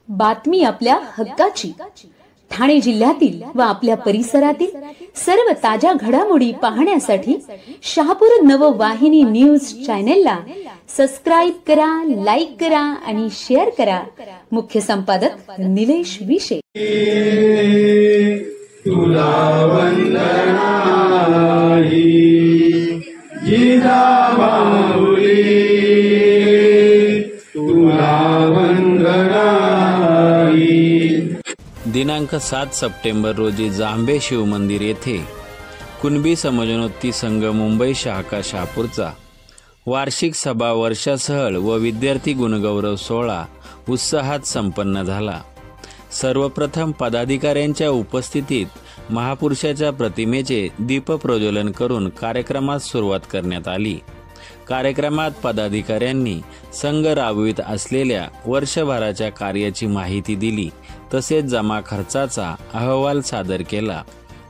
बातमी आपल्या हक्काची। ठाणे जिल्ह्यातील व आपल्या परिसरातील सर्व ताज्या घडामोडी पाहण्यासाठी शहापूर नववाहिनी न्यूज चॅनेलला सबस्क्राइब करा, लाईक करा आणि शेअर करा। मुख्य संपादक निलेश विशे। तुला वंदना जिजाबाई, तुला वंदना। दिनांक 7 सप्टेंबर रोजी जांभे शिवमंदिर येथे कुणबी समाजोन्नती संघ मुंबई शाखा शहापूरचा वार्षिक सभा वर्षा सहल व विद्यार्थी गुणगौरव सोहळा उत्साहात संपन्न झाला। सर्वप्रथम पदाधिकाऱ्यांच्या उपस्थितीत महापुरुषाच्या प्रतिमेचे दीपप्रज्वलन करून कार्यक्रमास सुरुवात करण्यात आली। कार्यक्रमात पदाधिकाऱ्यांनी संघ राबवित असलेल्या वर्षभराच्या कार्याची माहिती दिली, तसेच जमा खर्चाचा अहवाल सादर केला।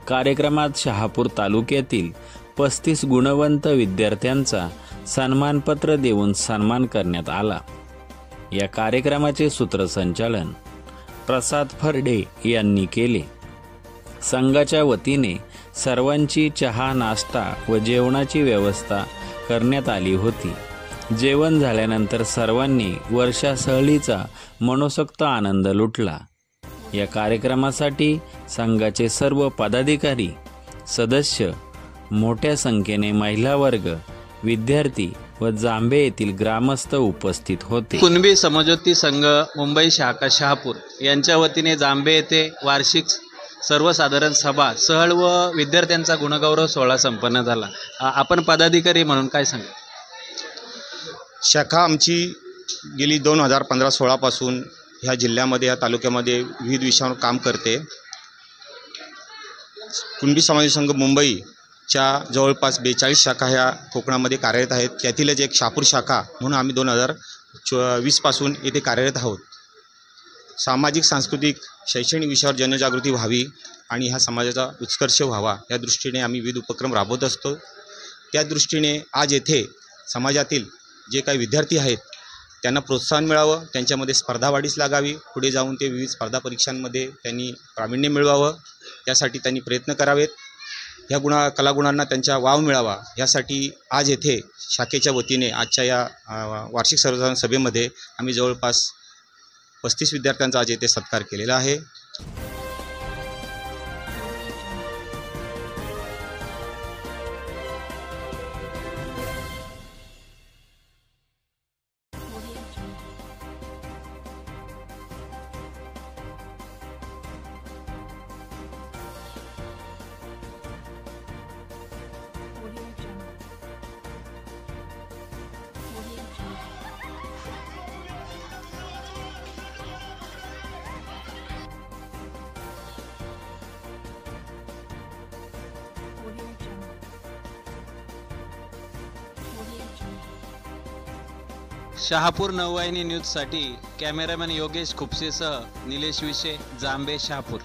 कार्यक्रमात शहापूर तालुक्यातील 35 गुणवंत विद्यार्थ्यांचा सन्मानपत्र देऊन सन्मान करण्यात आला। या कार्यक्रमाचे सूत्रसंचालन प्रसाद फरडे यांनी केले। संघाच्या वतीने सर्वांची चहा, नाश्ता व जेवणाची व्यवस्था करण्यात आली होती। जेवण झाल्यानंतर सर्वांनी वर्षा सहलीचा मनोसक्त आनंद लुटला। या कार्यक्रमासाठी संघाचे सर्व पदाधिकारी, सदस्य, मोठ्या संख्येने महिला वर्ग, विद्यार्थी व जांभे येथील ग्रामस्थ उपस्थित होते। कुणबी समाजोन्नती संघ मुंबई शाखा शहापूर यांच्या वतीने जांभे येथे वार्षिक सर्वसाधारण सभा सहल व विद्यार्थ्यांचा गुणगौरव सोहळा संपन्न झाला। आपण पदाधिकारी म्हणून काय सांगा? शाखा आमची गेली 2015-16 पासून ह्या जिल्ह्यामध्ये, या तालुक्यामध्ये विविध विषयांवर काम करते। कुणबी समाज संघ मुंबईच्या जवळपास 42 शाखा ह्या कोकणामध्ये कार्यरत आहेत। त्यातीलच एक शहापूर शाखा म्हणून आम्ही 2020 पासून येथे कार्यरत आहोत। सामाजिक, सांस्कृतिक, शैक्षणिक विषयावर जनजागृती व्हावी आणि ह्या समाजाचा उत्कर्ष व्हावा या दृष्टीने आम्ही विविध उपक्रम राबवत असतो। त्या दृष्टीने आज येथे समाजातील जे काही विद्यार्थी आहेत त्यांना प्रोत्साहन मिळावं, त्यांच्यामध्ये स्पर्धा वाढीस लागावी, पुढे जाऊन ते विविध स्पर्धा परीक्षांमध्ये त्यांनी प्रावीण्य मिळवावं, त्यासाठी त्यांनी प्रयत्न करावेत। ह्या कलागुणांना त्यांचा वाव मिळावा यासाठी आज येथे शाखेच्या वतीने आजच्या या वार्षिक सर्वसाधारण सभेमध्ये आम्ही जवळपास 35 विद्यार्थ्यांचा आज येथे सत्कार केलेला आहे। शहापूर नववाहिनी न्यूजसाठी कॅमेरामॅन योगेश खुपसेसह निलेश विशे, जांभे, शहापूर।